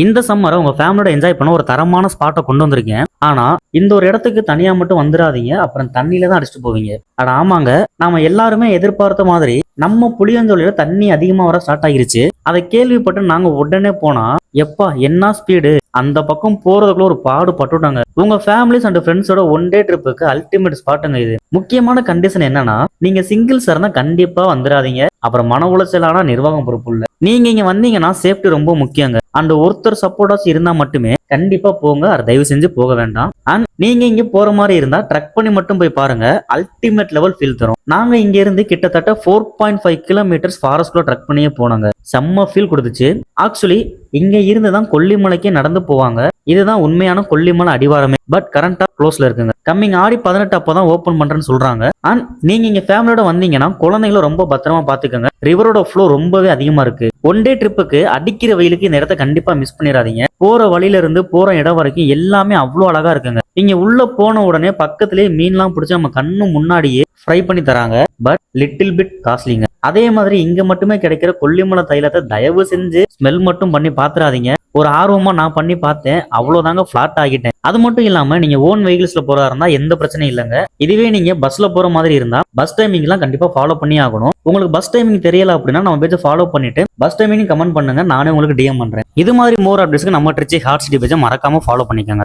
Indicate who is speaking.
Speaker 1: இந்த சம்மரை உங்க ஃபேமிலியோட என்ஜாய் பண்ண ஒரு தரமான ஸ்பாட்டை கொண்டு வந்திருக்கேன். ஆனா இந்த ஒரு இடத்துக்கு தனியா மட்டும் வந்துடாதீங்க, அப்புறம் தண்ணியில தான் அடிச்சுட்டு போவீங்க. அட ஆமாங்க, நாம எல்லாருமே எதிர்பார்த்த மாதிரி நம்ம புளியஞ்சோலையில தண்ணி அதிகமா வர ஸ்டார்ட் ஆகிருச்சு. அதை கேள்விப்பட்டு நாங்க உடனே போனா, எப்பா என்ன ஸ்பீடு, அந்த பக்கம் போறதுக்குள்ள ஒரு பாடு பட்டுட்டாங்க. உங்க ஃபேமிலிஸ் அண்ட் ஃப்ரெண்ட்ஸோட ஒன் டே ட்ரிப்புக்கு அல்டிமேட் ஸ்பாட்டுங்க இது. முக்கியமான கண்டிஷன் என்னன்னா, நீங்க சிங்கிள்ஸ் இருந்தா கண்டிப்பா வந்துடாதீங்க. அப்புறம் மன உளைச்சலான நிர்வாகம் பொறுப்பு இல்ல. நீங்க இங்க வந்தீங்கன்னா சேஃப்டி ரொம்ப முக்கியங்க. அந்த ஒருத்தர் சப்போர்ட்டாஸ் இருந்தா மட்டுமே கண்டிப்பா போங்க, அதை தயவு செஞ்சு போக வேண்டாம். அண்ட் நீங்க இங்க போற மாதிரி இருந்தா ட்ரக் பண்ணி மட்டும் போய் பாருங்க, அல்டிமேட் லெவல் ஃபீல் தரும். நாங்க இங்க இருந்து கிட்டத்தட்ட 4.5 கிலோமீட்டர்ஸ் ஃபாரஸ்ட்ல ட்ரக் பண்ணியே போனாங்க. செம்ம ஃபீல் கொடுத்துச்சு. ஆக்சுவலி இங்க இருந்து தான் கொல்லிமலைக்கே நடந்து போவாங்க. இதுதான் உண்மையான கொல்லிமலை அடிவாரமே. பட் கரண்டா க்ளோஸ்ல இருக்குங்க. கம்மிங் ஆடி 18 அப்பதான் ஓபன் பண்றேன்னு சொல்றாங்க. அண்ட் நீங்க இங்க ஃபேமிலியோட வந்தீங்கன்னா குழந்தைகளை ரொம்ப பத்திரமா பாத்துக்கோங்க. ரிவரோட ஃப்ளோ ரொம்பவே அதிகமா இருக்கு. ஒன் டே ட்ரிப்புக்கு அடிக்கிற வெயிலுக்கு இந்த இடத்த கண்டிப்பா மிஸ் பண்ணிடாதீங்க. போற வழியில இருந்து போற இடம் வரைக்கும் எல்லாமே அவ்வளோ அழகா இருக்குங்க. நீங்க உள்ள போன உடனே பக்கத்திலேயே மீன்லாம் பிடிச்சி நம்ம கண்ணு முன்னாடியே ஃப்ரை பண்ணி தராங்க. பட் லிட்டில் பிட் காஸ்ட்லிங்க. அதே மாதிரி இங்க மட்டுமே கிடைக்கிற கொல்லிமலை தைலத்தை தயவு செஞ்சு ஸ்மெல் மட்டும் பண்ணி பாத்துறாதீங்க. ஒரு ஆர்வமா நான் பண்ணி பார்த்தேன், அவ்வளவுதாங்க ஃபிளாட் ஆகிட்டேன். அது மட்டும் இல்லாம நீங்க ஓன் வெஹிக்கிள்ஸ்ல போறதா இருந்தா எந்த பிரச்சனையும் இல்லைங்க. இதுவே நீங்க பஸ்ல போற மாதிரி இருந்தா பஸ் டைமிங் எல்லாம் கண்டிப்பா ஃபாலோ பண்ணி ஆகணும். உங்களுக்கு பஸ் டைமிங் தெரியல அப்படின்னா நம்ம பேஜை ஃபாலோ பண்ணிட்டு பஸ் டைமிங் கமெண்ட் பண்ணுங்க, நானே உங்களுக்கு டிஎம் பண்றேன். இது மாதிரி மோர் அப்டேட்ஸ்க்கு நம்ம ட்ரிச்சி ஹாட் சிட்டி பேஜை மறக்காம ஃபாலோ பண்ணிக்கோங்க.